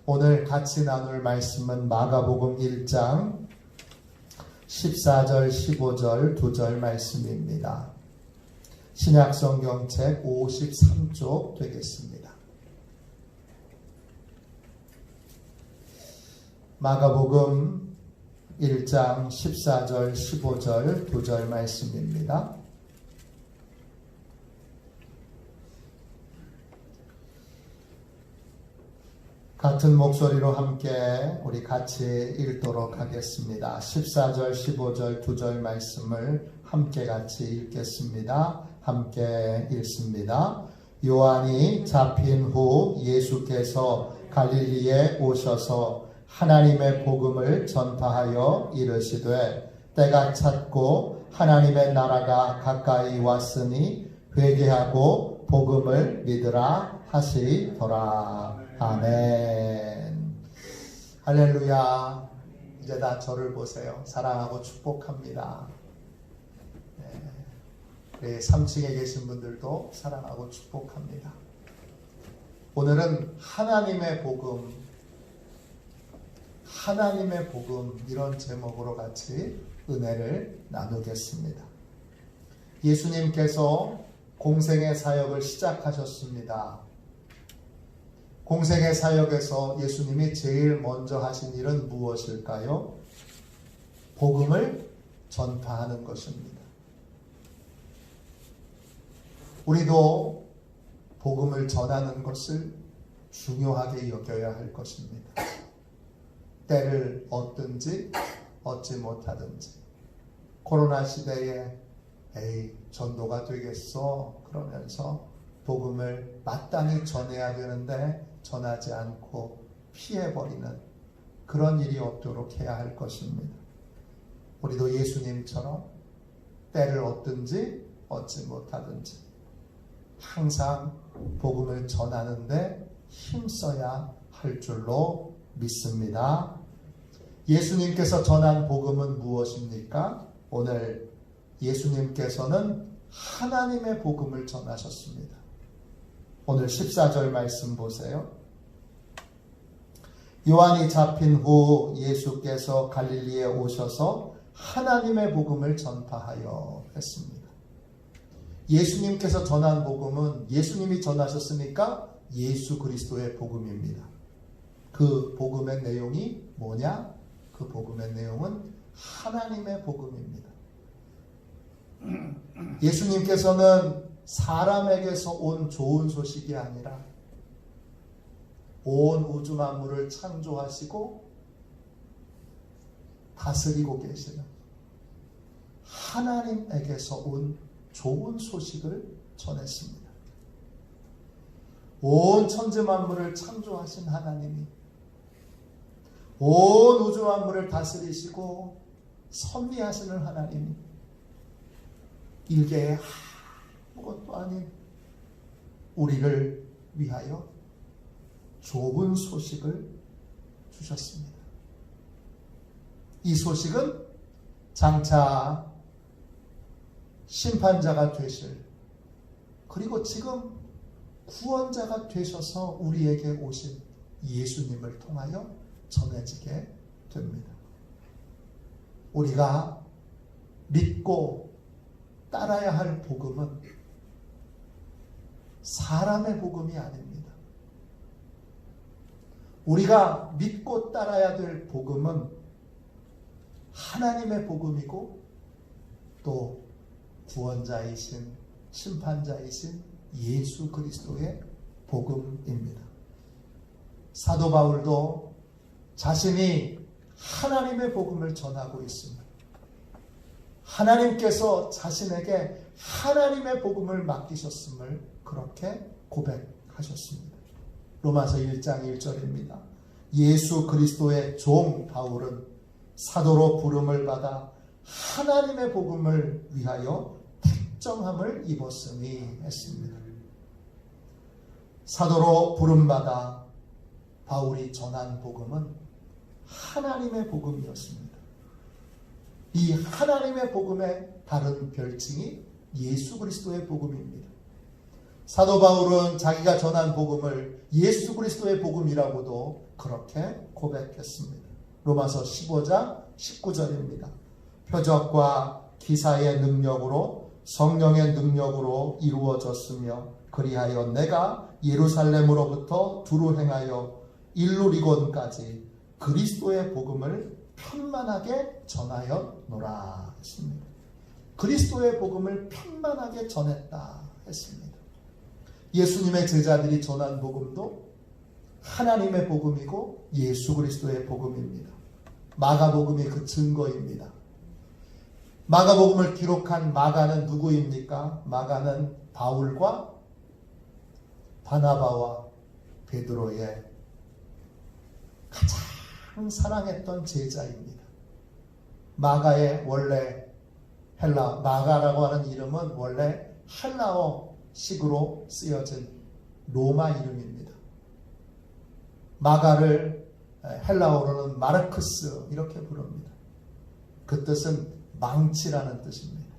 오늘 같이 나눌 말씀은 마가복음 1장 14절 15절 2절 말씀입니다. 신약성경책 53쪽 되겠습니다. 마가복음 1장 14절 15절 2절 말씀입니다. 같은 목소리로 함께 우리 같이 읽도록 하겠습니다. 14절 15절 2절 말씀을 함께 같이 읽겠습니다. 함께 읽습니다. 요한이 잡힌 후 예수께서 갈릴리에 오셔서 하나님의 복음을 전파하여 이르시되 때가 찼고 하나님의 나라가 가까이 왔으니 회개하고 복음을 믿으라 하시더라. 아멘. 할렐루야. 이제 다 저를 보세요. 사랑하고 축복합니다. 네, 3층에 계신 분들도 사랑하고 축복합니다. 오늘은 하나님의 복음 이런 제목으로 같이 은혜를 나누겠습니다. 예수님께서 공생의 사역을 시작하셨습니다. 공생의 사역에서 예수님이 제일 먼저 하신 일은 무엇일까요? 복음을 전파하는 것입니다. 우리도 복음을 전하는 것을 중요하게 여겨야 할 것입니다. 때를 얻든지 얻지 못하든지. 코로나 시대에 전도가 되겠어 그러면서 복음을 마땅히 전해야 되는데 전하지 않고 피해버리는 그런 일이 없도록 해야 할 것입니다. 우리도 예수님처럼 때를 얻든지 얻지 못하든지 항상 복음을 전하는데 힘써야 할 줄로 믿습니다. 예수님께서 전한 복음은 무엇입니까? 오늘 예수님께서는 하나님의 복음을 전하셨습니다. 오늘 14절 말씀 보세요. 요한이 잡힌 후 예수께서 갈릴리에 오셔서 하나님의 복음을 전파하여 했습니다. 예수님께서 전한 복음은 예수님이 전하셨으니까 예수 그리스도의 복음입니다. 그 복음의 내용이 뭐냐? 그 복음의 내용은 하나님의 복음입니다. 예수님께서는 사람에게서 온 좋은 소식이 아니라 온 우주 만물을 창조하시고 다스리고 계시는 하나님에게서 온 좋은 소식을 전했습니다. 온 천지 만물을 창조하신 하나님이 온 우주 만물을 다스리시고 섭리하시는 하나님이 일개의 아무것도 아닌 우리를 위하여 좋은 소식을 주셨습니다. 이 소식은 장차 심판자가 되실 그리고 지금 구원자가 되셔서 우리에게 오신 예수님을 통하여 전해지게 됩니다. 우리가 믿고 따라야 할 복음은 사람의 복음이 아닙니다. 우리가 믿고 따라야 될 복음은 하나님의 복음이고 또 구원자이신 심판자이신 예수 그리스도의 복음입니다. 사도 바울도 자신이 하나님의 복음을 전하고 있습니다. 하나님께서 자신에게 하나님의 복음을 맡기셨음을 그렇게 고백하셨습니다. 로마서 1장 1절입니다. 예수 그리스도의 종 바울은 사도로 부름을 받아 하나님의 복음을 위하여 택정함을 입었으니 했습니다. 사도로 부름받아 바울이 전한 복음은 하나님의 복음이었습니다. 이 하나님의 복음의 다른 별칭이 예수 그리스도의 복음입니다. 사도 바울은 자기가 전한 복음을 예수 그리스도의 복음이라고도 그렇게 고백했습니다. 로마서 15장 19절입니다. 표적과 기사의 능력으로 성령의 능력으로 이루어졌으며 그리하여 내가 예루살렘으로부터 두루 행하여 일루리곤까지 그리스도의 복음을 편만하게 전하였노라 했습니다. 그리스도의 복음을 편만하게 전했다 했습니다. 예수님의 제자들이 전한 복음도 하나님의 복음이고 예수 그리스도의 복음입니다. 마가복음이 그 증거입니다. 마가복음을 기록한 마가는 누구입니까? 마가는 바울과 바나바와 베드로의 가장 사랑했던 제자입니다. 마가의 원래 마가라고 하는 이름은 원래 헬라어식으로 쓰여진 로마 이름입니다. 마가를 헬라어로는 마르크스 이렇게 부릅니다. 그 뜻은 망치라는 뜻입니다.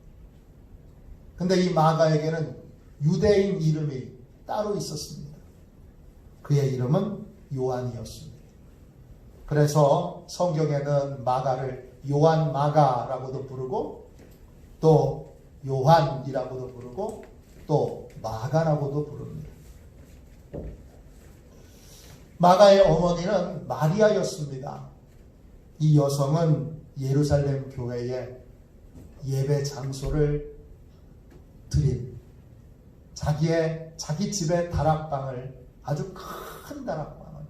근데 이 마가에게는 유대인 이름이 따로 있었습니다. 그의 이름은 요한이었습니다. 그래서 성경에는 마가를 요한 마가라고도 부르고 또 요한이라고도 부르고 또 마가라고도 부릅니다. 마가의 어머니는 마리아였습니다. 이 여성은 예루살렘 교회에 예배 장소를 드린 자기 집의 다락방을 아주 큰 다락방을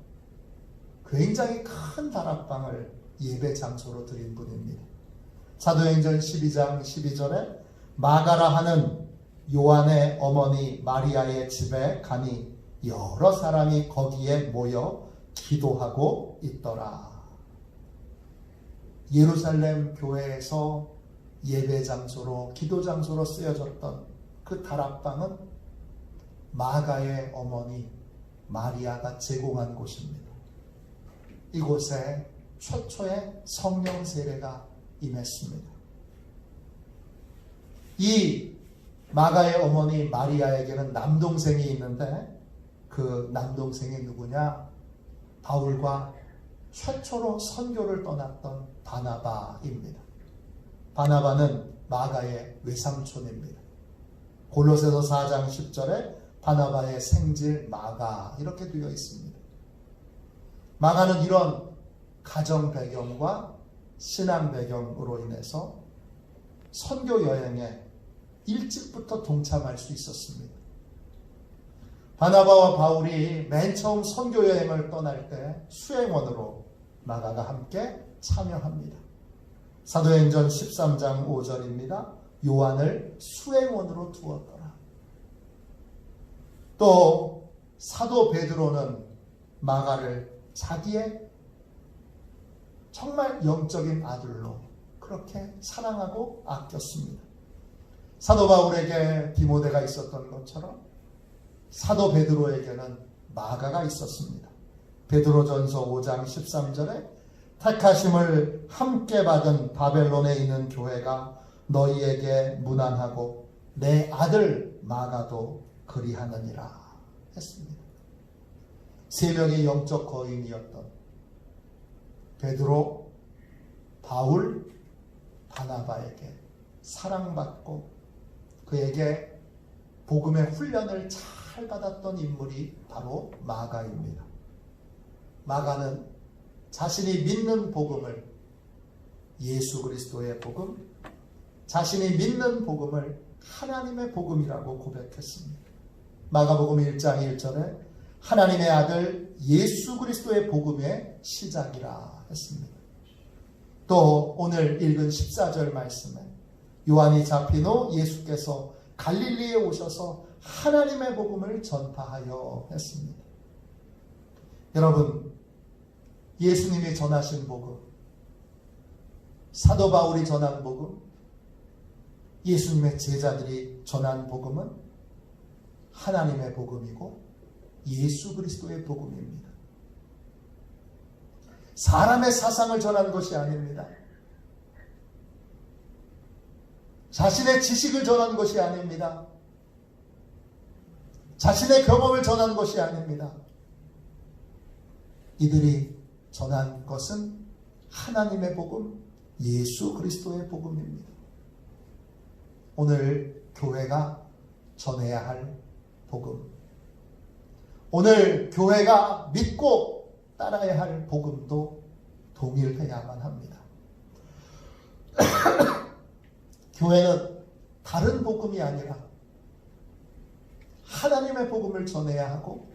굉장히 큰 다락방을 예배 장소로 드린 분입니다. 사도행전 12장 12절에 마가라 하는 요한의 어머니 마리아의 집에 가니 여러 사람이 거기에 모여 기도하고 있더라. 예루살렘 교회에서 예배 장소로 기도 장소로 쓰여졌던 그 다락방은 마가의 어머니 마리아가 제공한 곳입니다. 이곳에 최초의 성령 세례가 임했습니다. 이 마가의 어머니 마리아에게는 남동생이 있는데 그 남동생이 누구냐? 바울과 최초로 선교를 떠났던 바나바입니다. 바나바는 마가의 외삼촌입니다. 골로새서 4장 10절에 바나바의 생질 마가 이렇게 되어 있습니다. 마가는 이런 가정 배경과 신앙 배경으로 인해서 선교 여행에 일찍부터 동참할 수 있었습니다. 바나바와 바울이 맨 처음 선교 여행을 떠날 때 수행원으로 마가가 함께 참여합니다. 사도행전 13장 5절입니다. 요한을 수행원으로 두었더라. 또 사도 베드로는 마가를 자기의 정말 영적인 아들로 그렇게 사랑하고 아꼈습니다. 사도 바울에게 디모데가 있었던 것처럼 사도 베드로에게는 마가가 있었습니다. 베드로전서 5장 13절에 택하심을 함께 받은 바벨론에 있는 교회가 너희에게 문안하고 내 아들 마가도 그리하느니라 했습니다. 세 명의 영적 거인이었던 베드로, 바울, 바나바에게 사랑받고 그에게 복음의 훈련을 잘 받았던 인물이 바로 마가입니다. 마가는 자신이 믿는 복음을 예수 그리스도의 복음, 자신이 믿는 복음을 하나님의 복음이라고 고백했습니다. 마가복음 1장 1절에 하나님의 아들 예수 그리스도의 복음의 시작이라 했습니다. 또 오늘 읽은 14절 말씀에 요한이 잡힌 후 예수께서 갈릴리에 오셔서 하나님의 복음을 전파하여 했습니다. 여러분, 예수님이 전하신 복음, 사도 바울이 전한 복음, 예수님의 제자들이 전한 복음은 하나님의 복음이고 예수 그리스도의 복음입니다. 사람의 사상을 전한 것이 아닙니다. 자신의 지식을 전한 것이 아닙니다. 자신의 경험을 전하는 것이 아닙니다. 이들이 전한 것은 하나님의 복음, 예수 그리스도의 복음입니다. 오늘 교회가 전해야 할 복음, 오늘 교회가 믿고 따라야 할 복음도 동일해야만 합니다. 교회는 다른 복음이 아니라 하나님의 복음을 전해야 하고,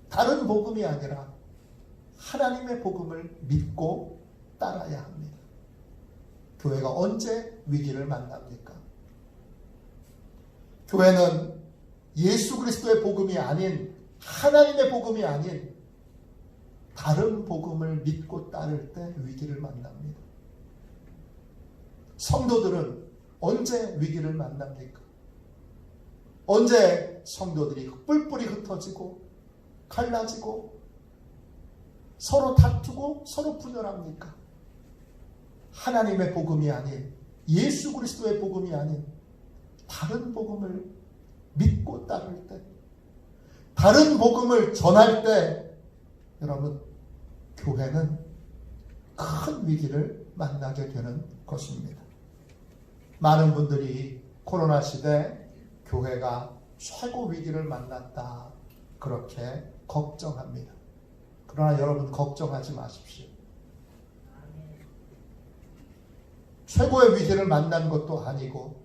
다른 복음이 아니라 하나님의 복음을 믿고 따라야 합니다. 교회가 언제 위기를 만납니까? 교회는 예수 그리스도의 복음이 아닌, 하나님의 복음이 아닌 다른 복음을 믿고 따를 때 위기를 만납니다. 성도들은 언제 위기를 만납니까? 언제 성도들이 뿔뿔이 흩어지고 갈라지고 서로 다투고 서로 분열합니까? 하나님의 복음이 아닌, 예수 그리스도의 복음이 아닌 다른 복음을 믿고 따를 때, 다른 복음을 전할 때 여러분, 교회는 큰 위기를 만나게 되는 것입니다. 많은 분들이 코로나 시대 교회가 최고 위기를 만났다, 그렇게 걱정합니다. 그러나 여러분, 걱정하지 마십시오. 최고의 위기를 만난 것도 아니고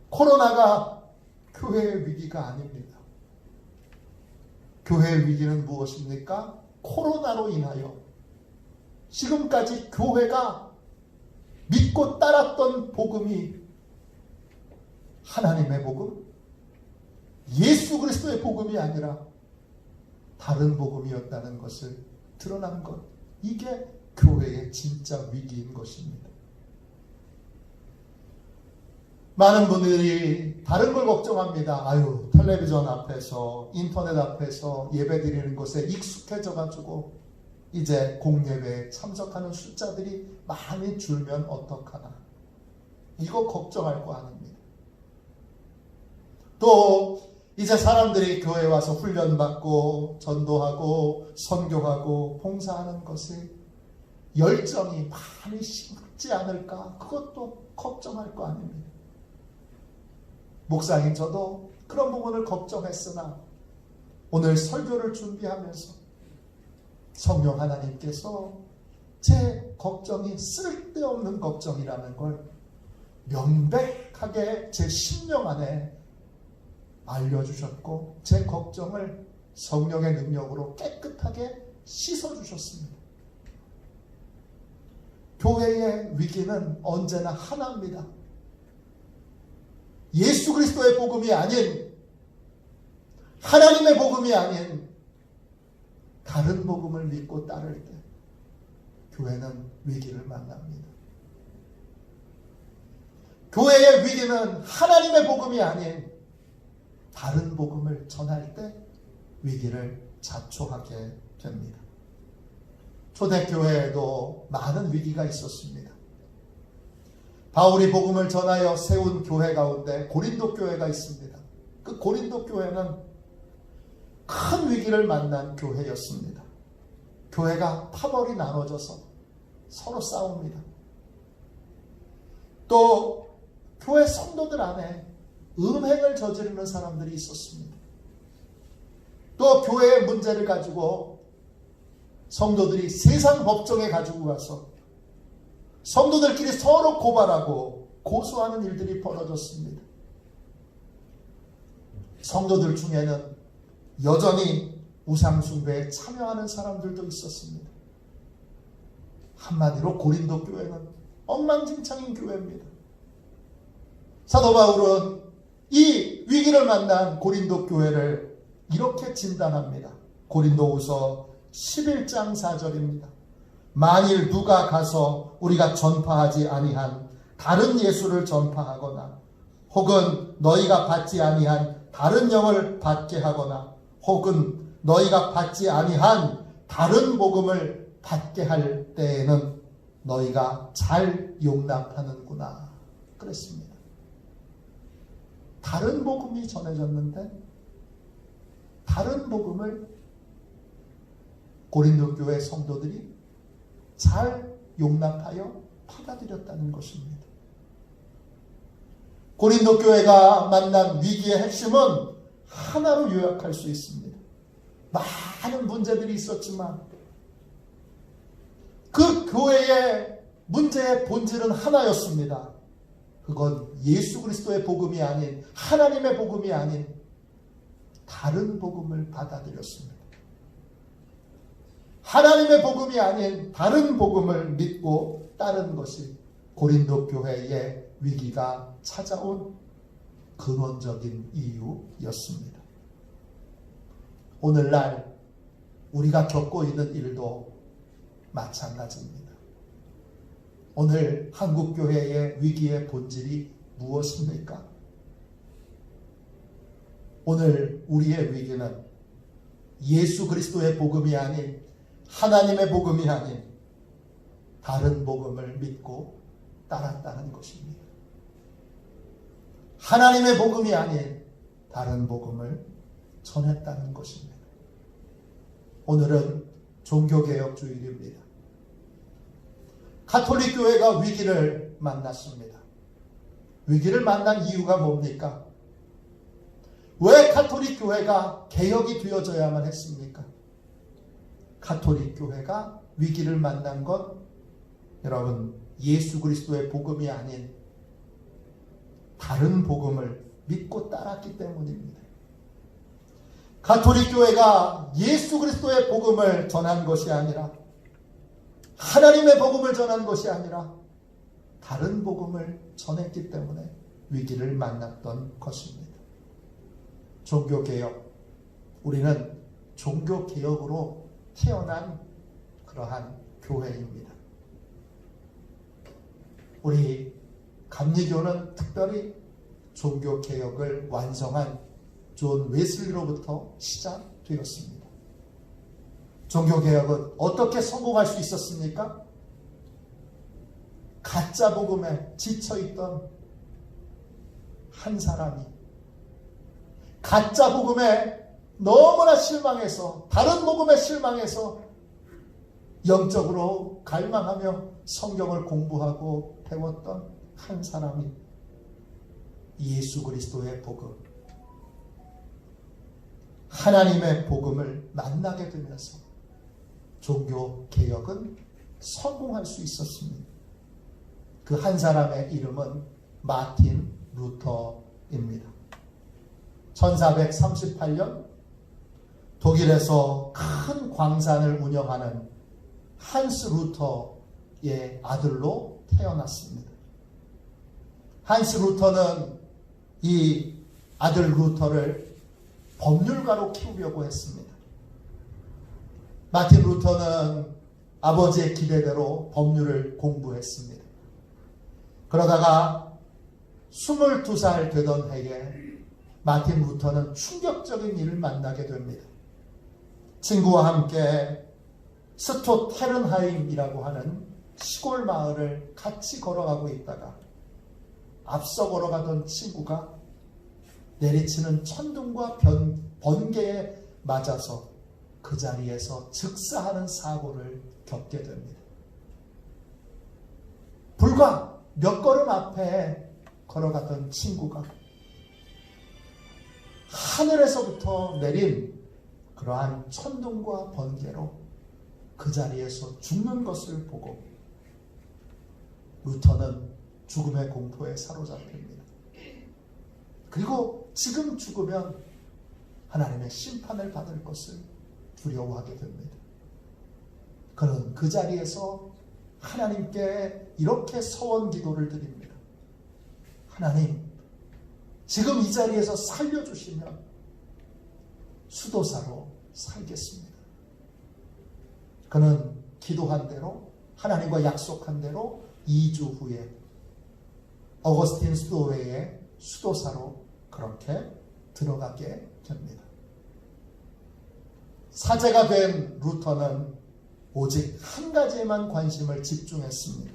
코로나가 교회의 위기가 아닙니다. 교회의 위기는 무엇입니까? 코로나로 인하여 지금까지 교회가 믿고 따랐던 복음이 하나님의 복음, 예수 그리스도의 복음이 아니라 다른 복음이었다는 것을 드러난 것, 이게 교회의 진짜 위기인 것입니다. 많은 분들이 다른 걸 걱정합니다. 아유, 텔레비전 앞에서, 인터넷 앞에서 예배 드리는 것에 익숙해져 가지고 이제 공예배에 참석하는 숫자들이 많이 줄면 어떡하나, 이거 걱정할 거 아닙니다. 또 이제 사람들이 교회에 와서 훈련받고 전도하고 선교하고 봉사하는 것에 열정이 많이 식지 않을까, 그것도 걱정할 거 아닙니다. 목사인 저도 그런 부분을 걱정했으나 오늘 설교를 준비하면서 성령 하나님께서 제 걱정이 쓸데없는 걱정이라는 걸 명백하게 제 심령 안에 알려주셨고, 제 걱정을 성령의 능력으로 깨끗하게 씻어주셨습니다. 교회의 위기는 언제나 하나입니다. 예수 그리스도의 복음이 아닌, 하나님의 복음이 아닌 다른 복음을 믿고 따를 때 교회는 위기를 만납니다. 교회의 위기는 하나님의 복음이 아닌 다른 복음을 전할 때 위기를 자초하게 됩니다. 초대교회에도 많은 위기가 있었습니다. 바울이 복음을 전하여 세운 교회 가운데 고린도 교회가 있습니다. 그 고린도 교회는 큰 위기를 만난 교회였습니다. 교회가 파벌이 나눠져서 서로 싸웁니다. 또 교회 성도들 안에 음행을 저지르는 사람들이 있었습니다. 또 교회의 문제를 가지고 성도들이 세상 법정에 가지고 가서 성도들끼리 서로 고발하고 고소하는 일들이 벌어졌습니다. 성도들 중에는 여전히 우상숭배에 참여하는 사람들도 있었습니다. 한마디로 고린도 교회는 엉망진창인 교회입니다. 사도 바울은 이 위기를 만난 고린도 교회를 이렇게 진단합니다. 고린도후서 11장 4절입니다. 만일 누가 가서 우리가 전파하지 아니한 다른 예수를 전파하거나 혹은 너희가 받지 아니한 다른 영을 받게 하거나 혹은 너희가 받지 아니한 다른 복음을 받게 할 때에는 너희가 잘 용납하는구나 그랬습니다. 다른 복음이 전해졌는데 다른 복음을 고린도 교회 성도들이 잘 용납하여 받아들였다는 것입니다. 고린도 교회가 만난 위기의 핵심은 하나로 요약할 수 있습니다. 많은 문제들이 있었지만 그 교회의 문제의 본질은 하나였습니다. 그건 예수 그리스도의 복음이 아닌, 하나님의 복음이 아닌 다른 복음을 받아들였습니다. 하나님의 복음이 아닌 다른 복음을 믿고 따른 것이 고린도 교회의 위기가 찾아온 근원적인 이유였습니다. 오늘날 우리가 겪고 있는 일도 마찬가지입니다. 오늘 한국교회의 위기의 본질이 무엇입니까? 오늘 우리의 위기는 예수 그리스도의 복음이 아닌, 하나님의 복음이 아닌 다른 복음을 믿고 따랐다는 것입니다. 하나님의 복음이 아닌 다른 복음을 전했다는 것입니다. 오늘은 종교개혁 주일입니다. 가톨릭 교회가 위기를 만났습니다. 위기를 만난 이유가 뭡니까? 왜 가톨릭 교회가 개혁이 되어져야만 했습니까? 가톨릭 교회가 위기를 만난 것, 여러분, 예수 그리스도의 복음이 아닌 다른 복음을 믿고 따랐기 때문입니다. 가톨릭 교회가 예수 그리스도의 복음을 전한 것이 아니라, 하나님의 복음을 전한 것이 아니라 다른 복음을 전했기 때문에 위기를 만났던 것입니다. 종교개혁, 우리는 종교개혁으로 태어난 그러한 교회입니다. 우리 감리교는 특별히 종교개혁을 완성한 존 웨슬리로부터 시작되었습니다. 종교개혁은 어떻게 성공할 수 있었습니까? 가짜 복음에 지쳐있던 한 사람이 가짜 복음에 너무나 실망해서, 다른 복음에 실망해서 영적으로 갈망하며 성경을 공부하고 배웠던 한 사람이 예수 그리스도의 복음, 하나님의 복음을 만나게 되면서 종교 개혁은 성공할 수 있었습니다. 그 한 사람의 이름은 마틴 루터입니다. 1438년 독일에서 큰 광산을 운영하는 한스 루터의 아들로 태어났습니다. 한스 루터는 이 아들 루터를 법률가로 키우려고 했습니다. 마틴 루터는 아버지의 기대대로 법률을 공부했습니다. 그러다가 22살 되던 해에 마틴 루터는 충격적인 일을 만나게 됩니다. 친구와 함께 스토테른하임이라고 하는 시골 마을을 같이 걸어가고 있다가 앞서 걸어가던 친구가 내리치는 천둥과 번개에 맞아서 그 자리에서 즉사하는 사고를 겪게 됩니다. 불과 몇 걸음 앞에 걸어가던 친구가 하늘에서부터 내린 그러한 천둥과 번개로 그 자리에서 죽는 것을 보고 루터는 죽음의 공포에 사로잡힙니다. 그리고 지금 죽으면 하나님의 심판을 받을 것을 두려워하게 됩니다. 그는 그 자리에서 하나님께 이렇게 서원 기도를 드립니다. 하나님, 지금 이 자리에서 살려주시면 수도사로 살겠습니다. 그는 기도한 대로, 하나님과 약속한 대로 2주 후에 어거스틴 수도회의 수도사로 그렇게 들어가게 됩니다. 사제가 된 루터는 오직 한 가지에만 관심을 집중했습니다.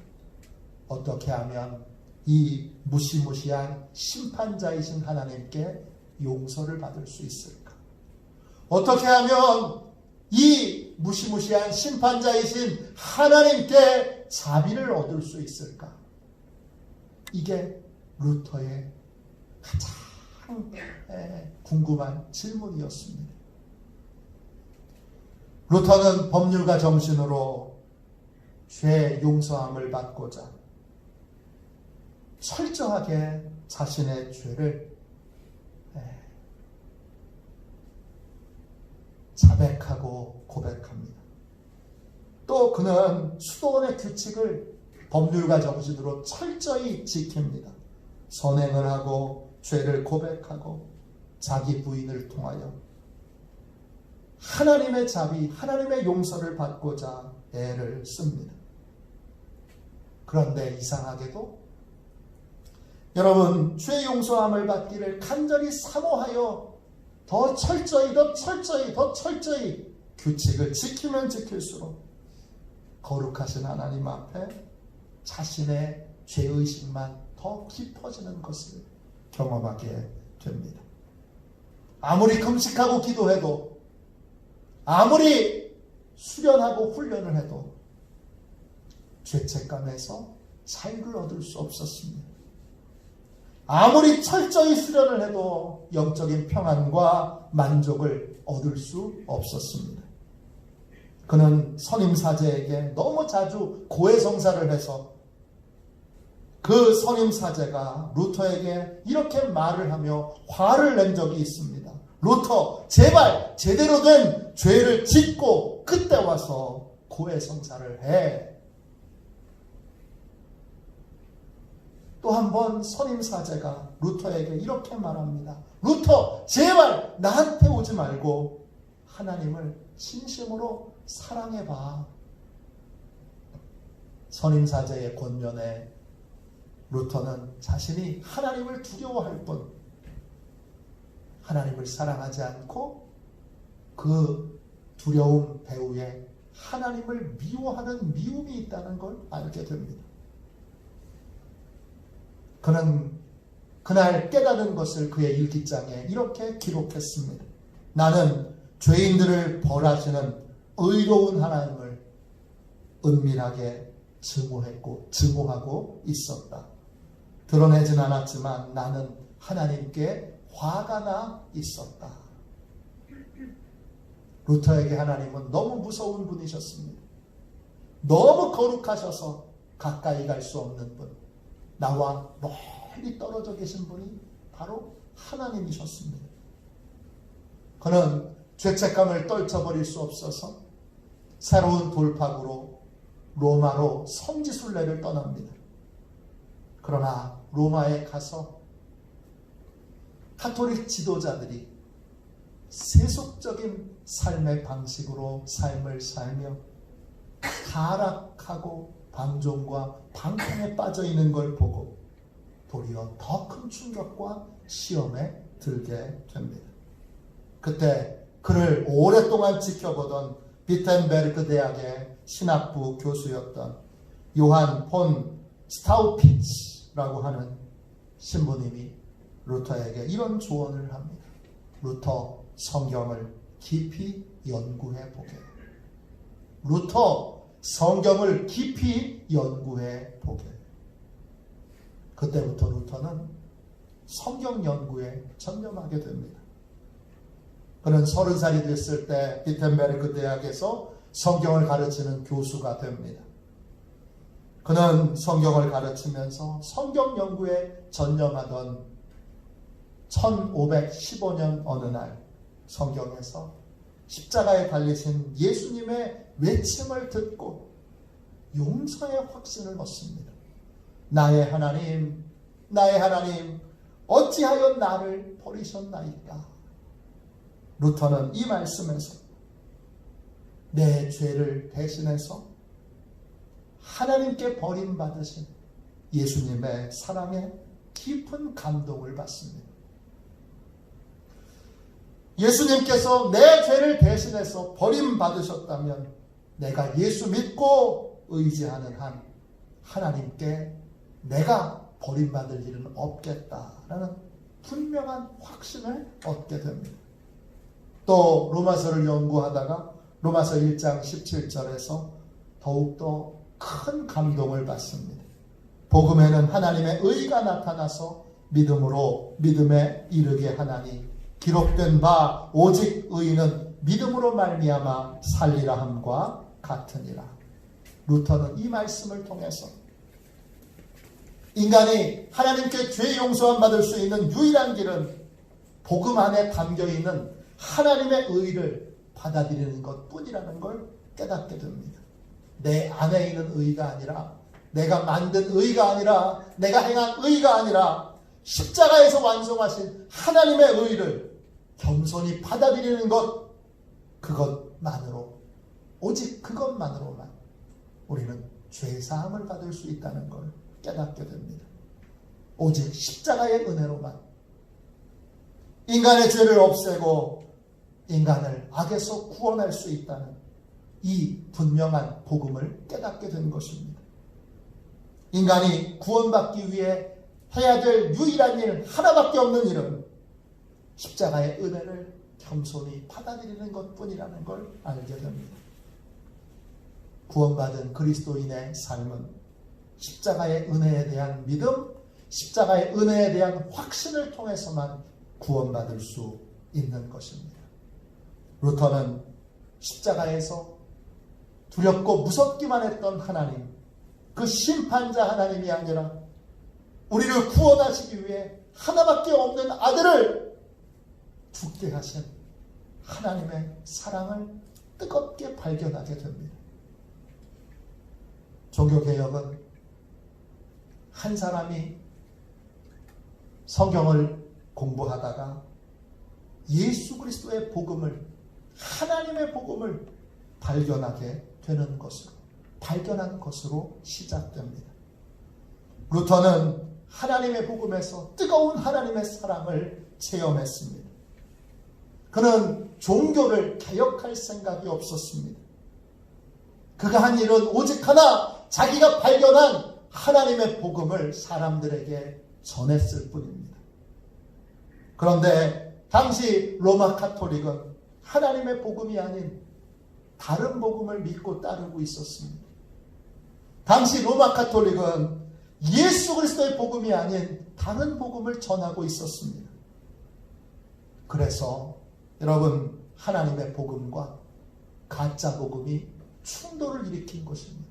어떻게 하면 이 무시무시한 심판자이신 하나님께 용서를 받을 수 있을까? 어떻게 하면 이 무시무시한 심판자이신 하나님께 자비를 얻을 수 있을까? 이게 루터의 가장 궁금한 질문이었습니다. 루터는 법률가 정신으로 죄 용서함을 받고자 철저하게 자신의 죄를 자백하고 고백합니다. 또 그는 수도원의 규칙을 법률가 정신으로 철저히 지킵니다. 선행을 하고 죄를 고백하고 자기 부인을 통하여 하나님의 자비, 하나님의 용서를 받고자 애를 씁니다. 그런데 이상하게도 여러분, 죄 용서함을 받기를 간절히 사모하여 더 철저히 규칙을 지키면 지킬수록 거룩하신 하나님 앞에 자신의 죄의식만 더 깊어지는 것을 경험하게 됩니다. 아무리 금식하고 기도해도, 아무리 수련하고 훈련을 해도 죄책감에서 자유를 얻을 수 없었습니다. 아무리 철저히 수련을 해도 영적인 평안과 만족을 얻을 수 없었습니다. 그는 선임사제에게 너무 자주 고해성사를 해서 그 선임사제가 루터에게 이렇게 말을 하며 화를 낸 적이 있습니다. 루터, 제발 제대로 된 죄를 짓고 그때 와서 고해성사를 해. 또 한 번 선임사제가 루터에게 이렇게 말합니다. 루터, 제발 나한테 오지 말고 하나님을 진심으로 사랑해봐. 선임사제의 권면에 루터는 자신이 하나님을 두려워할 뿐 하나님을 사랑하지 않고 그 두려움 배후에 하나님을 미워하는 미움이 있다는 걸 알게 됩니다. 그는 그날 깨닫는 것을 그의 일기장에 이렇게 기록했습니다. 나는 죄인들을 벌하시는 의로운 하나님을 은밀하게 증오하고 있었다. 드러내진 않았지만 나는 하나님께 화가 나 있었다. 루터에게 하나님은 너무 무서운 분이셨습니다. 너무 거룩하셔서 가까이 갈 수 없는 분, 나와 멀리 떨어져 계신 분이 바로 하나님이셨습니다. 그는 죄책감을 떨쳐버릴 수 없어서 새로운 돌파구로 로마로 성지순례를 떠납니다. 그러나 로마에 가서 가톨릭 지도자들이 세속적인 삶의 방식으로 삶을 살며 타락하고 방종과 방탕에 빠져 있는 걸 보고 도리어 더 큰 충격과 시험에 들게 됩니다. 그때 그를 오랫동안 지켜보던 비텐베르크 대학의 신학부 교수였던 요한 폰 스타우피츠라고 하는 신부님이 루터에게 이런 조언을 합니다. 루터, 성경을 깊이 연구해 보게. 루터, 성경을 깊이 연구해 보게. 그때부터 루터는 성경 연구에 전념하게 됩니다. 그는 30살이 됐을 때 비텐베르크 대학에서 성경을 가르치는 교수가 됩니다. 그는 성경을 가르치면서 성경 연구에 전념하던 1515년 어느 날 성경에서 십자가에 달리신 예수님의 외침을 듣고 용서의 확신을 얻습니다. 나의 하나님, 나의 하나님, 어찌하여 나를 버리셨나이까? 루터는 이 말씀에서 내 죄를 대신해서 하나님께 버림받으신 예수님의 사랑에 깊은 감동을 받습니다. 예수님께서 내 죄를 대신해서 버림받으셨다면 내가 예수 믿고 의지하는 한 하나님께 내가 버림받을 일은 없겠다라는 분명한 확신을 얻게 됩니다. 또 로마서를 연구하다가 로마서 1장 17절에서 더욱더 큰 감동을 받습니다. 복음에는 하나님의 의가 나타나서 믿음으로 믿음에 이르게 하나니 기록된 바 오직 의인은 믿음으로 말미암아 살리라 함과 같으니라. 루터는 이 말씀을 통해서 인간이 하나님께 죄 용서함 받을 수 있는 유일한 길은 복음 안에 담겨있는 하나님의 의를 받아들이는 것뿐이라는 걸 깨닫게 됩니다. 내 안에 있는 의가 아니라, 내가 만든 의가 아니라, 내가 행한 의가 아니라 십자가에서 완성하신 하나님의 의를 겸손히 받아들이는 것, 그것만으로, 오직 그것만으로만 우리는 죄사함을 받을 수 있다는 걸 깨닫게 됩니다. 오직 십자가의 은혜로만 인간의 죄를 없애고 인간을 악에서 구원할 수 있다는 이 분명한 복음을 깨닫게 된 것입니다. 인간이 구원받기 위해 해야 될 유일한 일, 하나밖에 없는 일은 십자가의 은혜를 겸손히 받아들이는 것뿐이라는 걸 알게 됩니다. 구원받은 그리스도인의 삶은 십자가의 은혜에 대한 믿음, 십자가의 은혜에 대한 확신을 통해서만 구원받을 수 있는 것입니다. 루터는 십자가에서 두렵고 무섭기만 했던 하나님, 그 심판자 하나님이 아니라 우리를 구원하시기 위해 하나밖에 없는 아들을 죽게 하신 하나님의 사랑을 뜨겁게 발견하게 됩니다. 종교개혁은 한 사람이 성경을 공부하다가 예수 그리스도의 복음을, 하나님의 복음을 발견하게 되는 것으로, 발견한 것으로 시작됩니다. 루터는 하나님의 복음에서 뜨거운 하나님의 사랑을 체험했습니다. 그는 종교를 개혁할 생각이 없었습니다. 그가 한 일은 오직 하나, 자기가 발견한 하나님의 복음을 사람들에게 전했을 뿐입니다. 그런데 당시 로마 카톨릭은 하나님의 복음이 아닌 다른 복음을 믿고 따르고 있었습니다. 당시 로마 카톨릭은 예수 그리스도의 복음이 아닌 다른 복음을 전하고 있었습니다. 그래서 여러분, 하나님의 복음과 가짜 복음이 충돌을 일으킨 것입니다.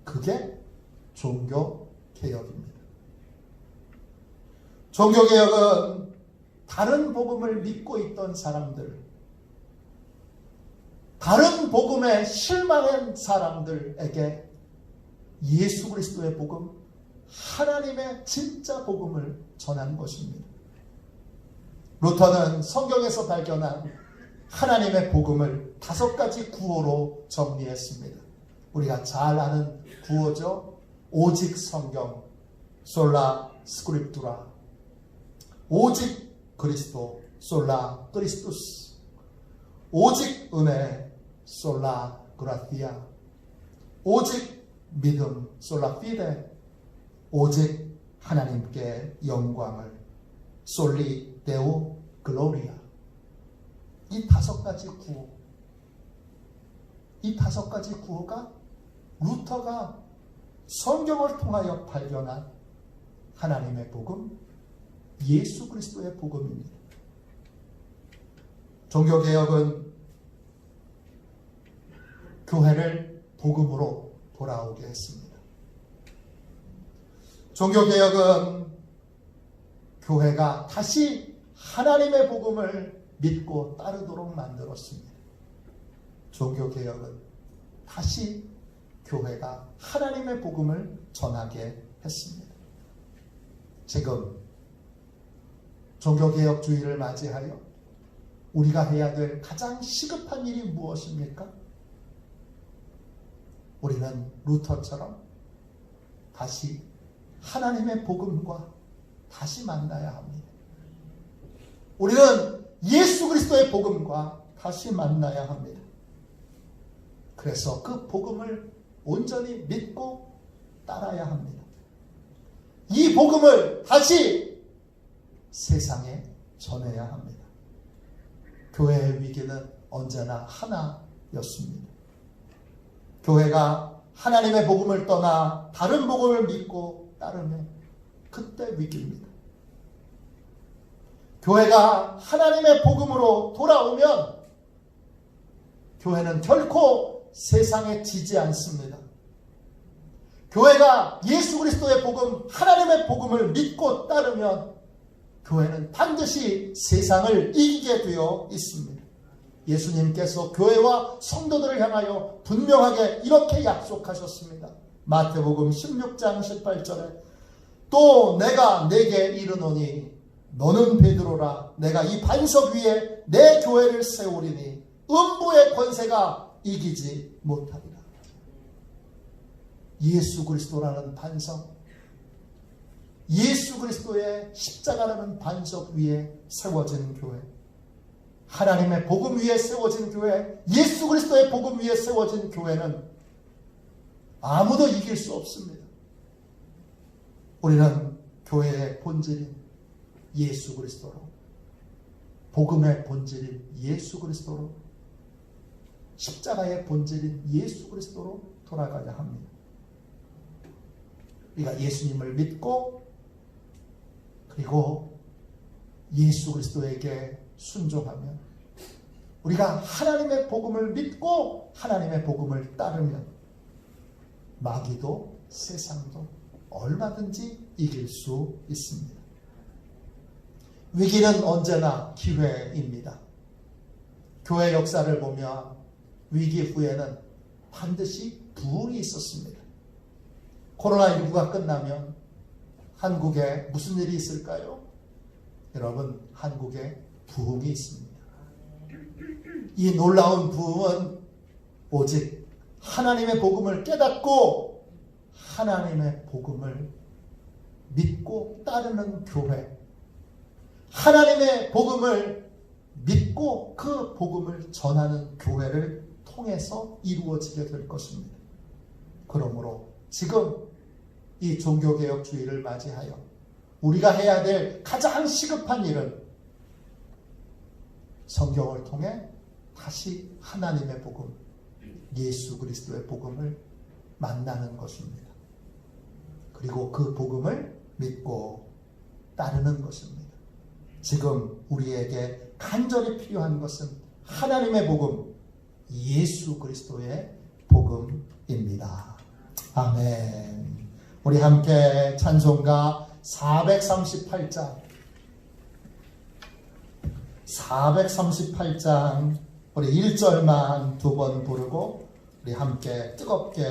그게 종교개혁입니다. 종교개혁은 다른 복음을 믿고 있던 사람들, 다른 복음에 실망한 사람들에게 예수 그리스도의 복음, 하나님의 진짜 복음을 전한 것입니다. 루터는 성경에서 발견한 하나님의 복음을 5가지 구호로 정리했습니다. 우리가 잘 아는 구호죠. 오직 성경, 솔라 스크립투라. 오직 그리스도, 솔라 크리스투스. 오직 은혜, 솔라 그라티아. 오직 믿음, 솔라 피데. 오직 하나님께 영광을, 솔리 데오 글로리아. 이 5가지 구호, 이 5가지 구호가 루터가 성경을 통하여 발견한 하나님의 복음, 예수 그리스도의 복음입니다. 종교개혁은 교회를 복음으로 돌아오게 했습니다. 종교개혁은 교회가 다시 하나님의 복음을 믿고 따르도록 만들었습니다. 종교개혁은 다시 교회가 하나님의 복음을 전하게 했습니다. 지금 종교개혁주의를 맞이하여 우리가 해야 될 가장 시급한 일이 무엇입니까? 우리는 루터처럼 다시 하나님의 복음과 다시 만나야 합니다. 우리는 예수 그리스도의 복음과 다시 만나야 합니다. 그래서 그 복음을 온전히 믿고 따라야 합니다. 이 복음을 다시 세상에 전해야 합니다. 교회의 위기는 언제나 하나였습니다. 교회가 하나님의 복음을 떠나 다른 복음을 믿고 따르면 그때 위기입니다. 교회가 하나님의 복음으로 돌아오면 교회는 결코 세상에 지지 않습니다. 교회가 예수 그리스도의 복음, 하나님의 복음을 믿고 따르면 교회는 반드시 세상을 이기게 되어 있습니다. 예수님께서 교회와 성도들을 향하여 분명하게 이렇게 약속하셨습니다. 마태복음 16장 18절에 또 내가 내게 이르노니 너는 베드로라. 내가 이 반석 위에 내 교회를 세우리니 음부의 권세가 이기지 못하리라. 예수 그리스도라는 반석, 예수 그리스도의 십자가라는 반석 위에 세워진 교회, 하나님의 복음 위에 세워진 교회, 예수 그리스도의 복음 위에 세워진 교회는 아무도 이길 수 없습니다. 우리는 교회의 본질인 예수 그리스도로, 복음의 본질인 예수 그리스도로, 십자가의 본질인 예수 그리스도로 돌아가야 합니다. 우리가 예수님을 믿고 그리고 예수 그리스도에게 순종하면, 우리가 하나님의 복음을 믿고 하나님의 복음을 따르면 마귀도 세상도 얼마든지 이길 수 있습니다. 위기는 언제나 기회입니다. 교회 역사를 보면 위기 후에는 반드시 부흥이 있었습니다. 코로나19가 끝나면 한국에 무슨 일이 있을까요? 여러분, 한국에 부흥이 있습니다. 이 놀라운 부흥은 오직 하나님의 복음을 깨닫고 하나님의 복음을 믿고 따르는 교회, 하나님의 복음을 믿고 그 복음을 전하는 교회를 통해서 이루어지게 될 것입니다. 그러므로 지금 이 종교개혁주의를 맞이하여 우리가 해야 될 가장 시급한 일은 성경을 통해 다시 하나님의 복음, 예수 그리스도의 복음을 만나는 것입니다. 그리고 그 복음을 믿고 따르는 것입니다. 지금 우리에게 간절히 필요한 것은 하나님의 복음, 예수 그리스도의 복음입니다. 아멘. 우리 함께 찬송가 438장 우리 1절만 두 번 부르고 우리 함께 뜨겁게